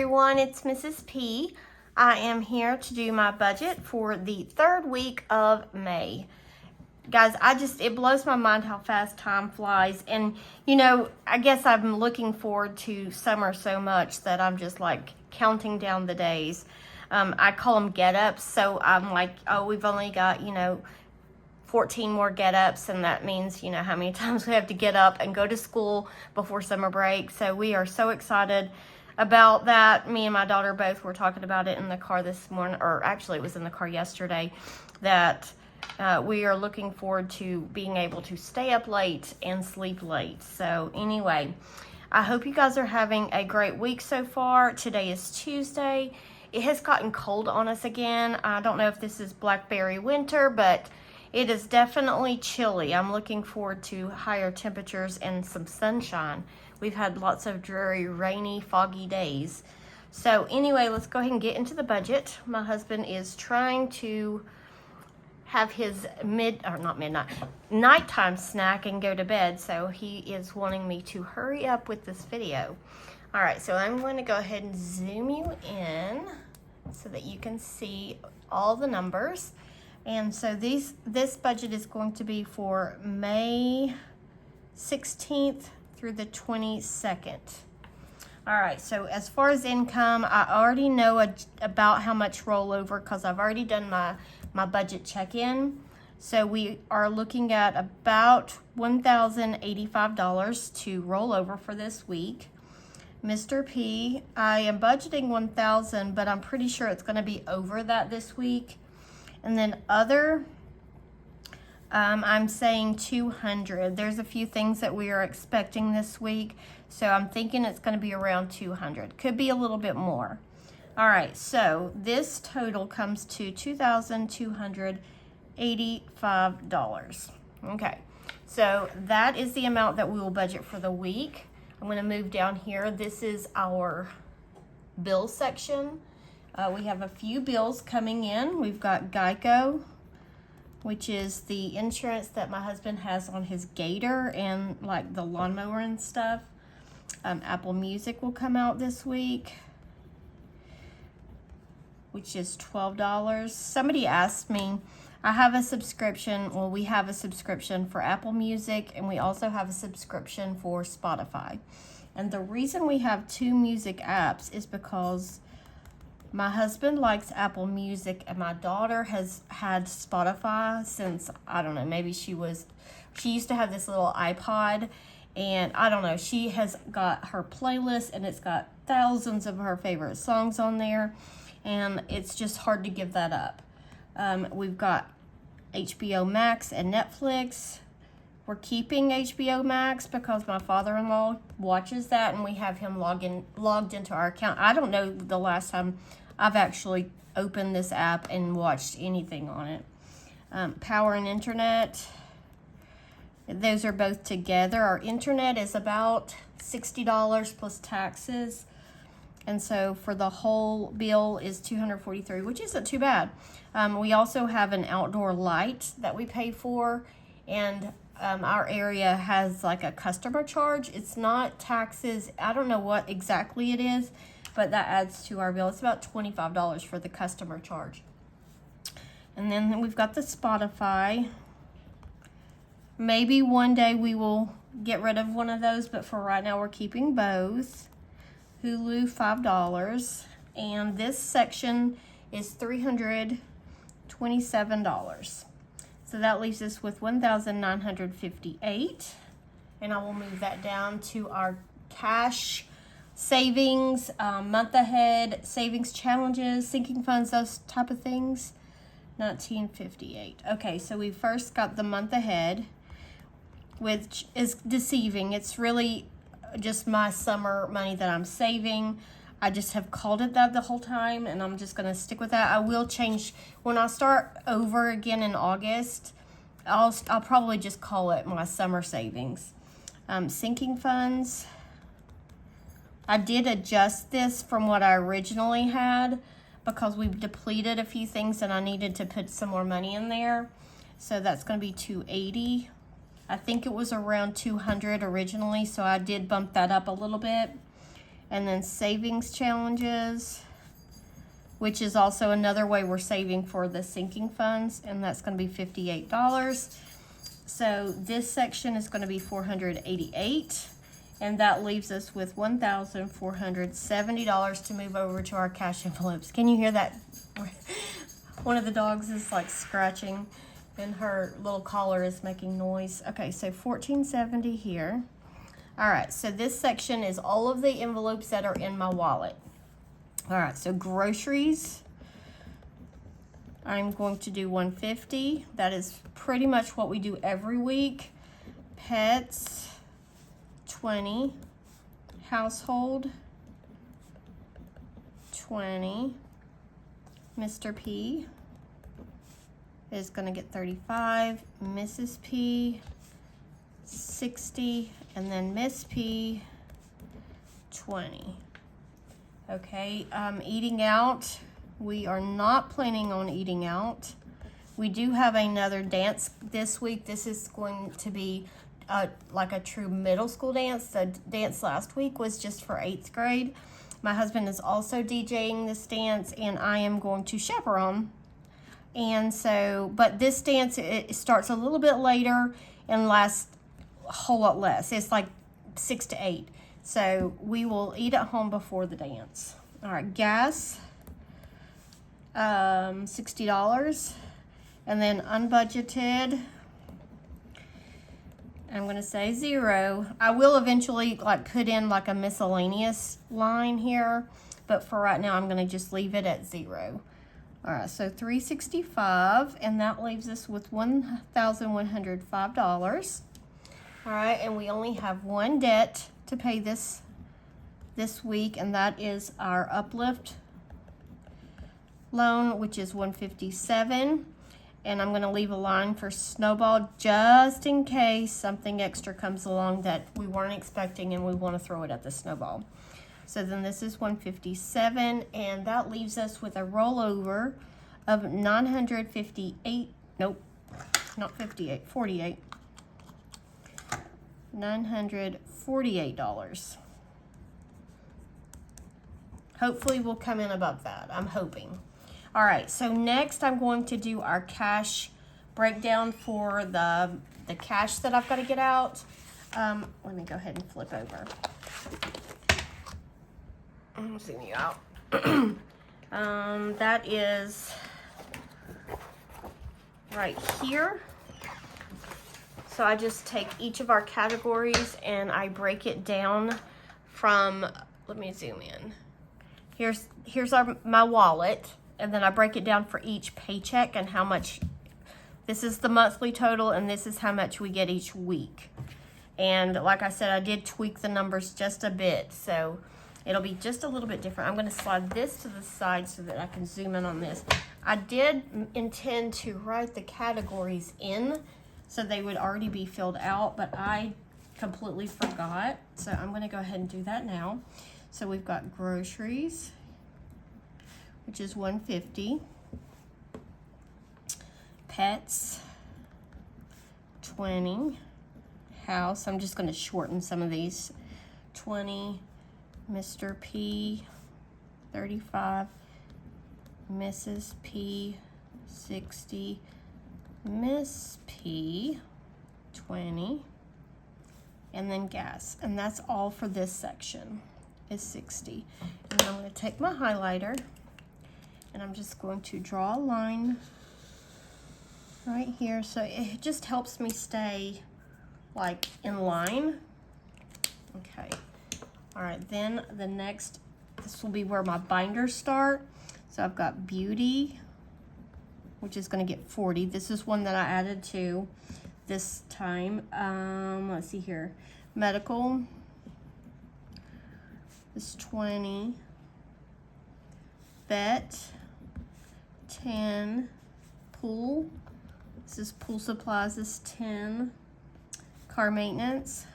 everyone, it's Mrs. P. I am here to do my budget for the third week of May. Guys, it blows my mind how fast time flies. And, you know, I guess I'm looking forward to summer so much that I'm just like counting down the days. I call them get-ups. So I'm like, oh, we've only got, 14 more get-ups, and that means, how many times we have to get up and go to school before summer break. So we are so excited about that. Me and my daughter both were talking about it in the car this morning, or actually it was in the car yesterday, that we are looking forward to being able to stay up late and sleep late. So anyway, I hope you guys are having a great week so far. Today is Tuesday. It has gotten cold on us again. I don't know if this is blackberry winter, but it is definitely chilly. I'm looking forward to higher temperatures and some sunshine. We've had lots of dreary, rainy, foggy days. So anyway, let's go ahead and get into the budget. My husband is trying to have his nighttime snack and go to bed. So he is wanting me to hurry up with this video. All right, so I'm going to go ahead and zoom you in so that you can see all the numbers. And so this budget is going to be for May 16th through the 22nd. All right, so as far as income, I already know about how much rollover because I've already done my budget check-in. So we are looking at about $1,085 to roll over for this week. Mr. P, I am budgeting $1,000, but I'm pretty sure it's going to be over that this week. And then other, I'm saying $200. There's a few things that we are expecting this week, so I'm thinking it's going to be around $200. Could be a little bit more. All right, so this total comes to $2,285. Okay, so that is the amount that we will budget for the week. I'm going to move down here. This is our bill section. We have a few bills coming in. We've got Geico, which is the insurance that my husband has on his Gator and like the lawnmower and stuff. Apple Music will come out this week, which is $12. Somebody asked me, I have a subscription. Well, we have a subscription for Apple Music, and we also have a subscription for Spotify. And the reason we have two music apps is because my husband likes Apple Music, and my daughter has had Spotify since, I don't know, maybe she used to have this little iPod, and I don't know, she has got her playlist, and it's got thousands of her favorite songs on there, and it's just hard to give that up. We've got HBO Max and Netflix. We're keeping HBO Max because my father-in-law watches that, and we have him logged into our account. I don't know the last time I've actually opened this app and watched anything on it. Power and internet, those are both together. Our internet is about $60 plus taxes. And so for the whole bill is $243, which isn't too bad. We also have an outdoor light that we pay for, and our area has like a customer charge. It's not taxes. I don't know what exactly it is, but that adds to our bill. It's about $25 for the customer charge. And then we've got the Spotify. Maybe one day we will get rid of one of those, but for right now we're keeping both. Hulu, $5. And this section is $327. So that leaves us with $1,958. And I will move that down to our cash savings, month ahead, savings challenges, sinking funds, those type of things. $1958. Okay, so we first got the month ahead, which is deceiving. It's really just my summer money that I'm saving. I just have called it that the whole time, and I'm just going to stick with that. I will change when I start over again in August. I'll probably just call it my summer savings. Sinking funds, I did adjust this from what I originally had because we've depleted a few things and I needed to put some more money in there. So that's going to be $280. I think it was around $200 originally, so I did bump that up a little bit. And then savings challenges, which is also another way we're saving for the sinking funds, and that's going to be $58. So this section is going to be $488, and that leaves us with $1,470 to move over to our cash envelopes. Can you hear that? One of the dogs is like scratching, and her little collar is making noise. Okay, so $1,470 here. All right, so this section is all of the envelopes that are in my wallet. All right, so groceries, I'm going to do $150. That is pretty much what we do every week. Pets, $20. Household, $20. Mr. P is going to get $35. Mrs. P, $60. And then Miss P, $20. Okay, eating out. We are not planning on eating out. We do have another dance this week. This is going to be like a true middle school dance. The dance last week was just for 8th grade. My husband is also DJing this dance, and I am going to chaperone. And so, but this dance, it starts a little bit later and lasts a whole lot less. It's like 6 to 8. So we will eat at home before the dance. All right, gas, $60. And then unbudgeted, I'm going to say 0. I will eventually like put in like a miscellaneous line here, but for right now I'm going to just leave it at 0. All right, so $365, and that leaves us with $1,105. All right, and we only have one debt to pay this week, and that is our Uplift loan, which is $157. And I'm going to leave a line for Snowball just in case something extra comes along that we weren't expecting and we want to throw it at the Snowball. So then this is $157, and that leaves us with a rollover of $958. Nope, not 58, 48. $948. Hopefully we'll come in above that. I'm hoping. All right, so next I'm going to do our cash breakdown for the cash that I've got to get out. Let me go ahead and flip over. I'm zoom you out. That is right here. So I just take each of our categories and I break it down from, let me zoom in. Here's my wallet, and then I break it down for each paycheck and how much. This is the monthly total, and this is how much we get each week. And like I said, I did tweak the numbers just a bit, so it'll be just a little bit different. I'm going to slide this to the side so that I can zoom in on this. I did intend to write the categories in so they would already be filled out, but I completely forgot. So I'm going to go ahead and do that now. So we've got groceries, which is $150. Pets, $20. House, I'm just going to shorten some of these. $20. Mr. P, $35. Mrs. P, $60. Miss P, $20. And then gas. And that's all for this section is $60. And I'm going to take my highlighter and I'm just going to draw a line right here. So it just helps me stay like in line. Okay. All right, then the next, this will be where my binders start. So I've got beauty, which is going to get 40. This is one that I added to this time. Let's see here. Medical is 20. Vet, 10. Pool, this is pool supplies is 10. Car maintenance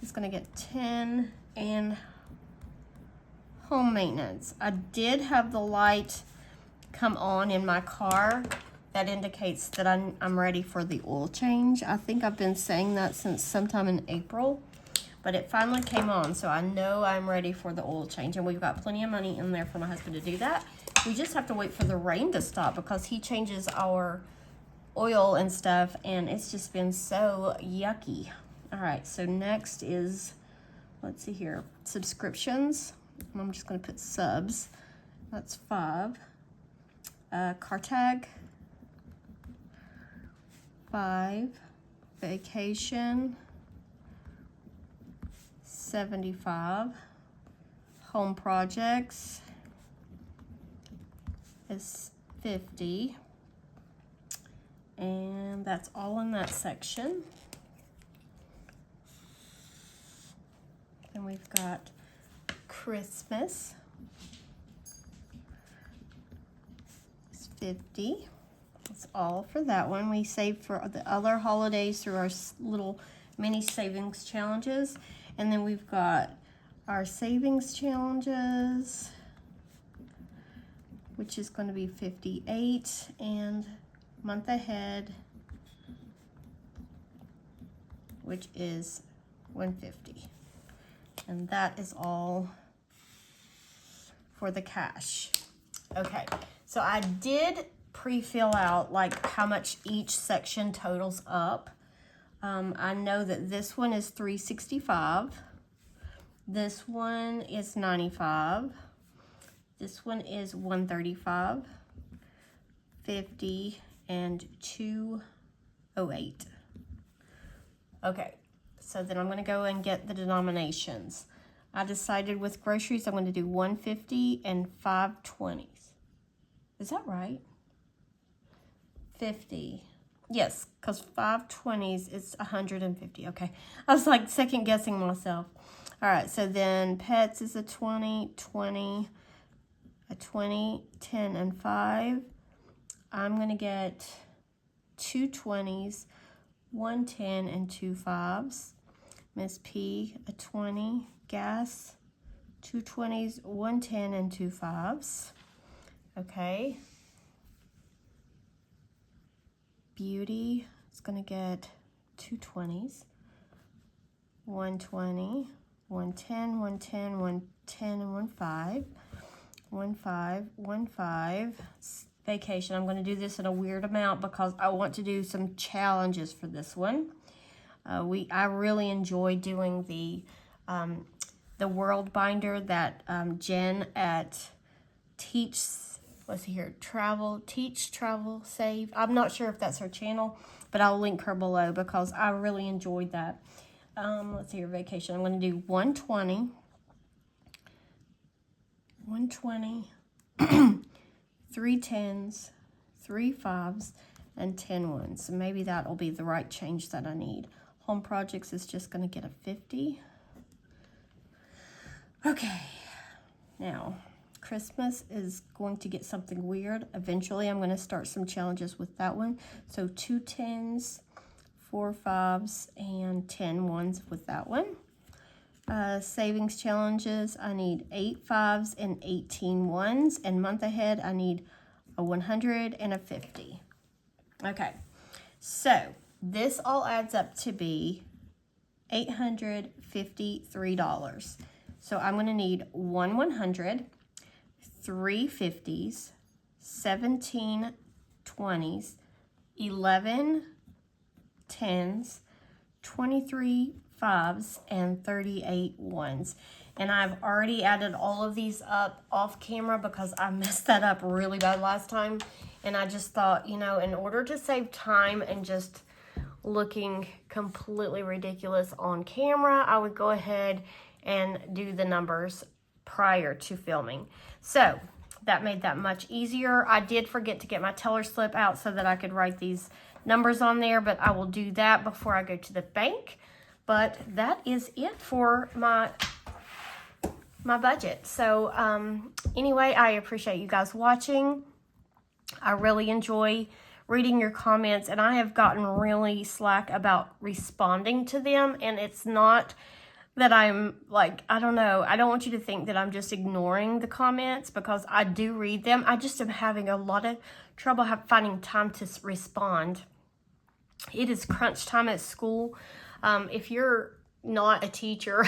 is going to get 10. And home maintenance. I did have the light come on in my car. That indicates that I'm ready for the oil change. I think I've been saying that since sometime in April. but it finally came on, so I know I'm ready for the oil change, and we've got plenty of money in there for my husband to do that. We just have to wait for the rain to stop because he changes our oil and stuff, and it's just been so yucky. All right, so next is, let's see here, subscriptions. I'm just going to put subs. That's 5. Car tag, 5. Vacation, 75. Home projects is 50. And that's all in that section. And we've got Christmas. It's 50. That's all for that one. We saved for the other holidays through our little mini savings challenges. And then we've got our savings challenges, which is going to be 58, and month ahead, which is 150. And that is all for the cash. Okay, so I did pre-fill out like how much each section totals up. I know that this one is $365. This one is $95. This one is $135, $50, and $208. Okay, so then I'm going to go and get the denominations. I decided with groceries I'm going to do $150 and $520s. Is that right? 50. Yes, because $520s is $150. Okay, I was like second guessing myself. All right, so then pets is a 20, 20, a 20, 10, and 5. I'm going to get 2 20s, 1 10, and 2 5s. Miss P, a 20. Gas, 2 20s, 1 10, and 2 5s. Okay. Beauty is going to get 2 20s, 1 20, 1 10, 1 10, 1 10, and 1 5. 1 5, 1 5. Vacation. I'm going to do this in a weird amount because I want to do some challenges for this one. I really enjoy doing the world binder that Jen at Teach Travel Save. I'm not sure if that's her channel, but I'll link her below because I really enjoyed that. Let's see your vacation. I'm going to do 120, 120, 3 10s, 3 5s, and 10 1s. So maybe that'll be the right change that I need. Home projects is just going to get a 50. Okay, now Christmas is going to get something weird. Eventually, I'm going to start some challenges with that one. So 2 10s, 4 5s, and 10 1s with that one. Savings challenges, I need 8 5s and 18 1s. And month ahead, I need a 100 and a 50. Okay, so this all adds up to be $853. So I'm going to need 1 100, 3 50s, 17 20s, 11 10s, 23 5s, and 38 1s. And I've already added all of these up off camera because I messed that up really bad last time. And I just thought, you know, in order to save time and just looking completely ridiculous on camera, I would go ahead and do the numbers prior to filming. So that made that much easier. I did forget to get my teller slip out so that I could write these numbers on there, but I will do that before I go to the bank. But that is it for my budget. So anyway, I appreciate you guys watching. I really enjoy reading your comments, and I have gotten really slack about responding to them. And it's not that I'm like, I don't know, I don't want you to think that I'm just ignoring the comments, because I do read them. I just am having a lot of trouble finding time to respond. It is crunch time at school. If you're not a teacher,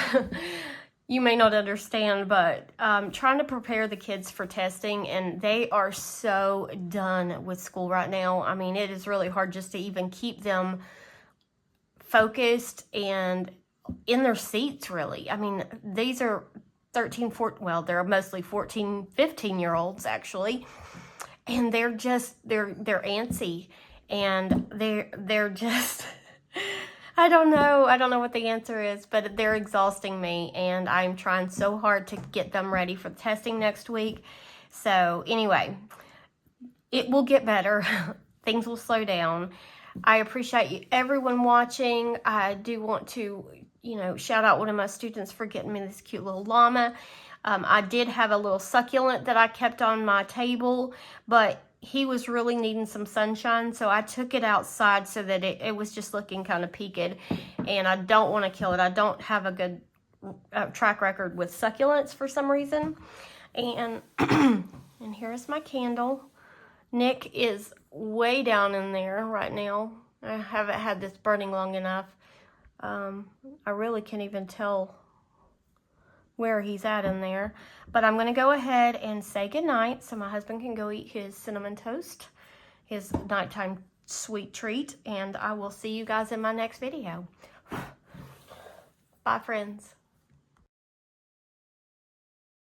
you may not understand, but trying to prepare the kids for testing, and they are so done with school right now. I mean, it is really hard just to even keep them focused and in their seats, really. I mean, these are 13, 14, well, they're mostly 14, 15-year-olds, actually. And they're antsy, and they're just, I don't know what the answer is, but they're exhausting me, and I'm trying so hard to get them ready for testing next week. So anyway, it will get better. Things will slow down. I appreciate everyone watching. I do want to, shout out one of my students for getting me this cute little llama. I did have a little succulent that I kept on my table, but he was really needing some sunshine, so I took it outside so that it was just looking kind of peaked, and I don't want to kill it. I don't have a good track record with succulents for some reason. And and here's my candle. Nick is way down in there right now. I haven't had this burning long enough. I really can't even tell where he's at in there. But I'm going to go ahead and say goodnight so my husband can go eat his cinnamon toast, his nighttime sweet treat, and I will see you guys in my next video. Bye, friends.